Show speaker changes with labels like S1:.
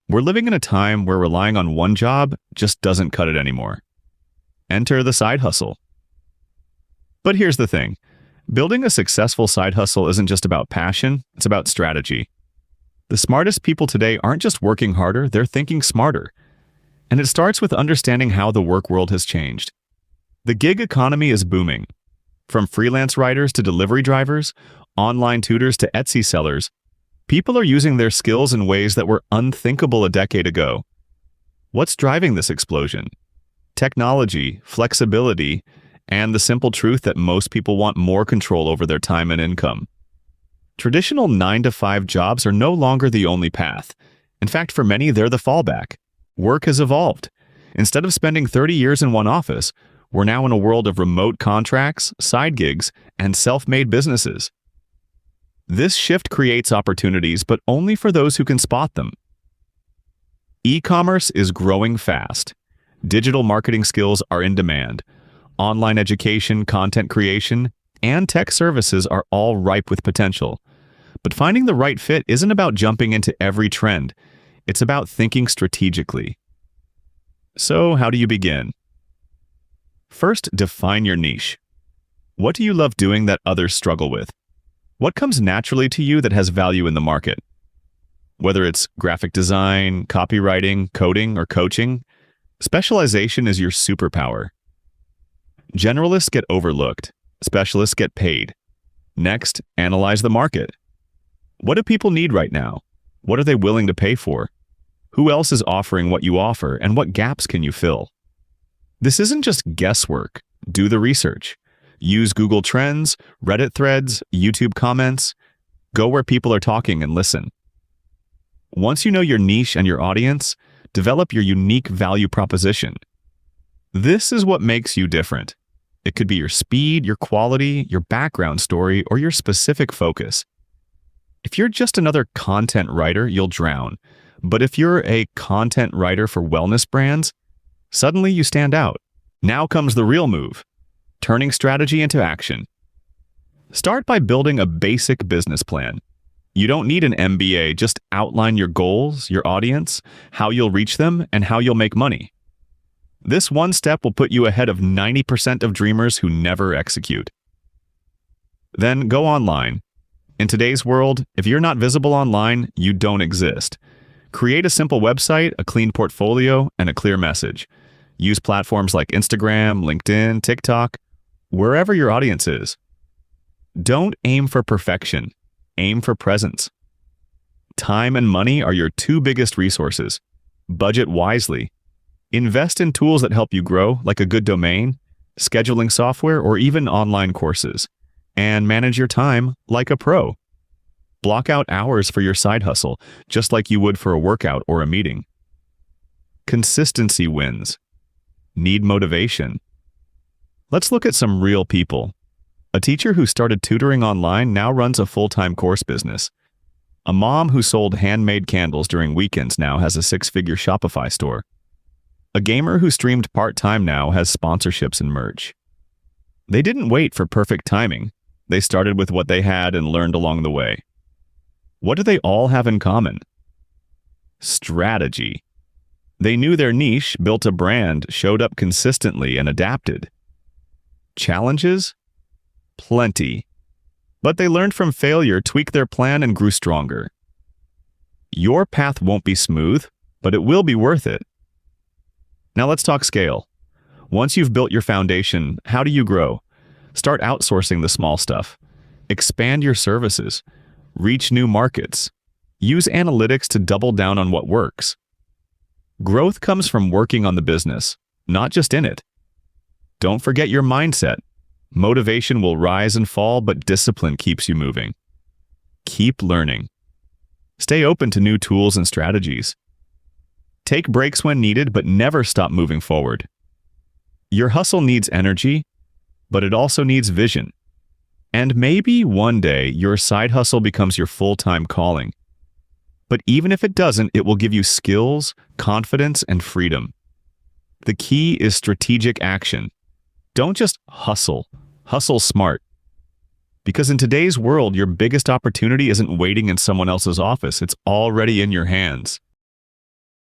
S1: We're living in a time where relying on one job just doesn't cut it anymore. Enter the side hustle. But here's the thing. Building a successful side hustle isn't just about passion, it's about strategy. The smartest people today aren't just working harder, they're thinking smarter. And it starts with understanding how the work world has changed. The gig economy is booming. From freelance writers to delivery drivers, online tutors to Etsy sellers, people are using their skills in ways that were unthinkable a decade ago. What's driving this explosion? Technology, flexibility, and the simple truth that most people want more control over their time and income. Traditional 9-to-5 jobs are no longer the only path. In fact, for many, they're the fallback. Work has evolved. Instead of spending 30 years in one office, we're now in a world of remote contracts, side gigs, and self-made businesses. This shift creates opportunities, but only for those who can spot them. E-commerce is growing fast. Digital marketing skills are in demand. Online education, content creation, and tech services are all ripe with potential. But finding the right fit isn't about jumping into every trend. It's about thinking strategically. So, how do you begin? First, define your niche. What do you love doing that others struggle with? What comes naturally to you that has value in the market? Whether it's graphic design, copywriting, coding, or coaching, specialization is your superpower. Generalists get overlooked. Specialists get paid. Next, analyze the market. What do people need right now? What are they willing to pay for? Who else is offering what you offer, and what gaps can you fill? This isn't just guesswork. Do the research. Use Google Trends, Reddit threads, YouTube comments. Go where people are talking and listen. Once you know your niche and your audience, develop your unique value proposition. This is what makes you different. It could be your speed, your quality, your background story, or your specific focus. If you're just another content writer, you'll drown. But if you're a content writer for wellness brands, suddenly you stand out. Now comes the real move, turning strategy into action. Start by building a basic business plan. You don't need an MBA, just outline your goals, your audience, how you'll reach them, and how you'll make money. This one step will put you ahead of 90% of dreamers who never execute. Then go online. In today's world, if you're not visible online, you don't exist. Create a simple website, a clean portfolio, and a clear message. Use platforms like Instagram, LinkedIn, TikTok, wherever your audience is. Don't aim for perfection. Aim for presence. Time and money are your two biggest resources. Budget wisely. Invest in tools that help you grow, like a good domain, scheduling software, or even online courses. And manage your time like a pro. Block out hours for your side hustle, just like you would for a workout or a meeting. Consistency wins. Need motivation. Let's look at some real people. A teacher who started tutoring online now runs a full-time course business. A mom who sold handmade candles during weekends now has a 6-figure Shopify store. A gamer who streamed part-time now has sponsorships and merch. They didn't wait for perfect timing. They started with what they had and learned along the way. What do they all have in common? Strategy. They knew their niche, built a brand, showed up consistently, and adapted. Challenges? Plenty. But they learned from failure, tweaked their plan, and grew stronger. Your path won't be smooth, but it will be worth it. Now let's talk scale. Once you've built your foundation, how do you grow? Start outsourcing the small stuff. Expand your services. Reach new markets. Use analytics to double down on what works. Growth comes from working on the business, not just in it. Don't forget your mindset. Motivation will rise and fall, but discipline keeps you moving. Keep learning. Stay open to new tools and strategies. Take breaks when needed, but never stop moving forward. Your hustle needs energy, but it also needs vision. And maybe one day your side hustle becomes your full-time calling. But even if it doesn't, it will give you skills, confidence, and freedom. The key is strategic action. Don't just hustle. Hustle smart. Because in today's world, your biggest opportunity isn't waiting in someone else's office. It's already in your hands.